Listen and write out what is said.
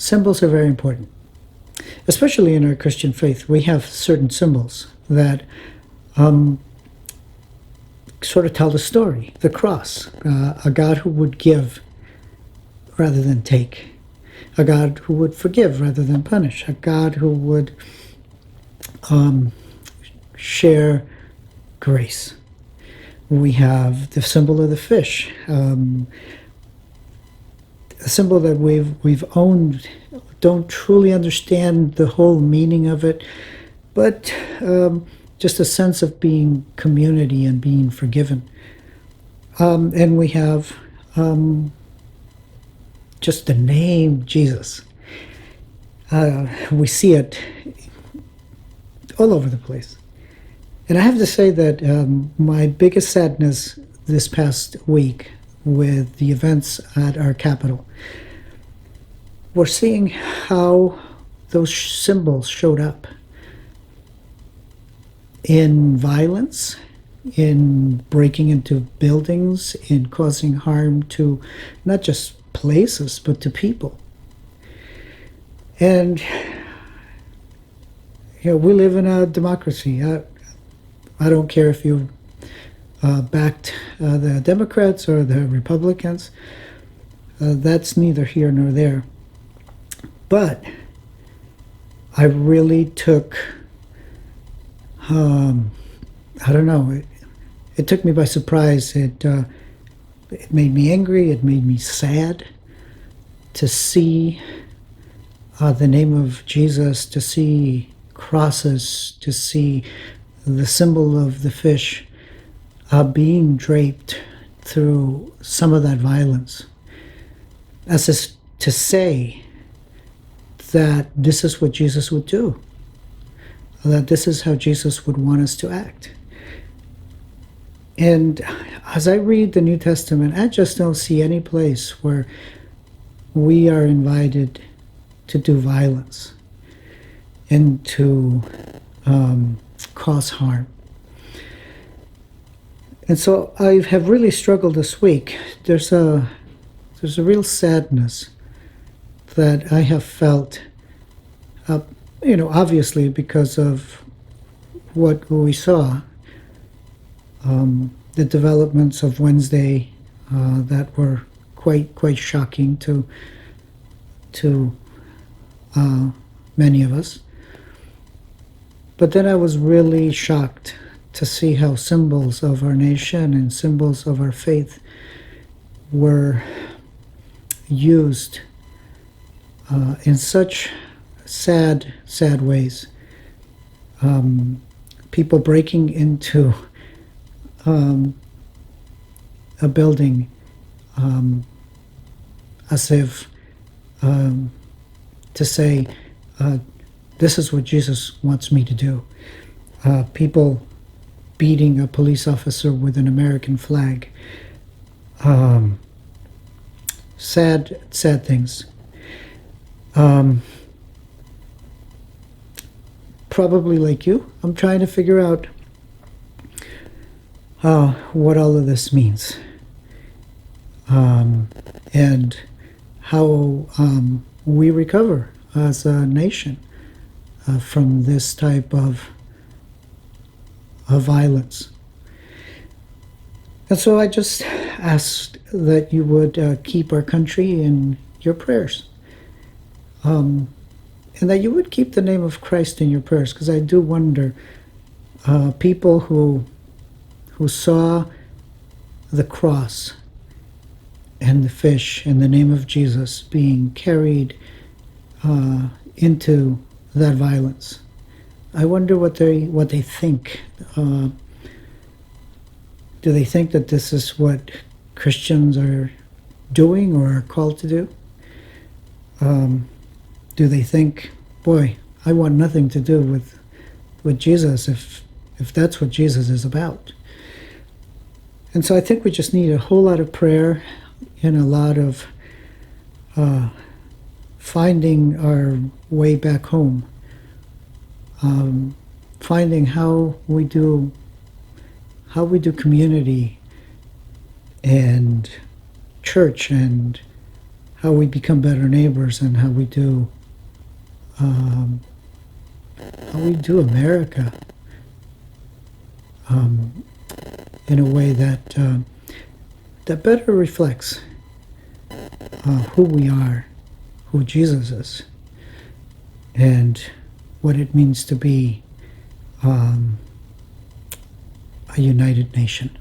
Symbols are very important, especially in our Christian faith. We have certain symbols that sort of tell the story. The cross, a God who would give rather than take, a God who would forgive rather than punish, a God who would share grace. We have the symbol of the fish, a symbol that we've owned, don't truly understand the whole meaning of it, but just a sense of being community and being forgiven. And we have just the name Jesus. We see it all over the place. And I have to say that my biggest sadness this past week with the events at our Capitol, we're seeing how those symbols showed up in violence, in breaking into buildings, in causing harm to not just places, but to people. And we live in a democracy. I don't care if you backed the Democrats or the Republicans. That's neither here nor there. But I really took, I don't know, it took me by surprise. It made me angry. It made me sad to see the name of Jesus, to see crosses, to see the symbol of the fish being draped through some of that violence, as is to say that this is what Jesus would do, that this is how Jesus would want us to act. And as I read the New Testament, I just don't see any place where we are invited to do violence and to cause harm. And so I have really struggled this week. There's a real sadness that I have felt, obviously because of what we saw, the developments of Wednesday that were quite shocking to many of us. But then I was really shocked to see how symbols of our nation and symbols of our faith were used in such sad ways. People breaking into a building as if to say, this is what Jesus wants me to do. People beating a police officer with an American flag. Sad things. Probably like you, I'm trying to figure out what all of this means, and how we recover as a nation from this type of violence. And so I just asked that you would keep our country in your prayers, and that you would keep the name of Christ in your prayers, because I do wonder, people who saw the cross and the fish and the name of Jesus being carried into that violence. I wonder what they think. Do they think that this is what Christians are doing or are called to do? Do they think, boy, I want nothing to do with Jesus if that's what Jesus is about? And so I think we just need a whole lot of prayer and a lot of finding our way back home, finding how we do community and church, and how we become better neighbors and how we do America in a way that that better reflects who we are, who Jesus is, and what it means to be a united nation.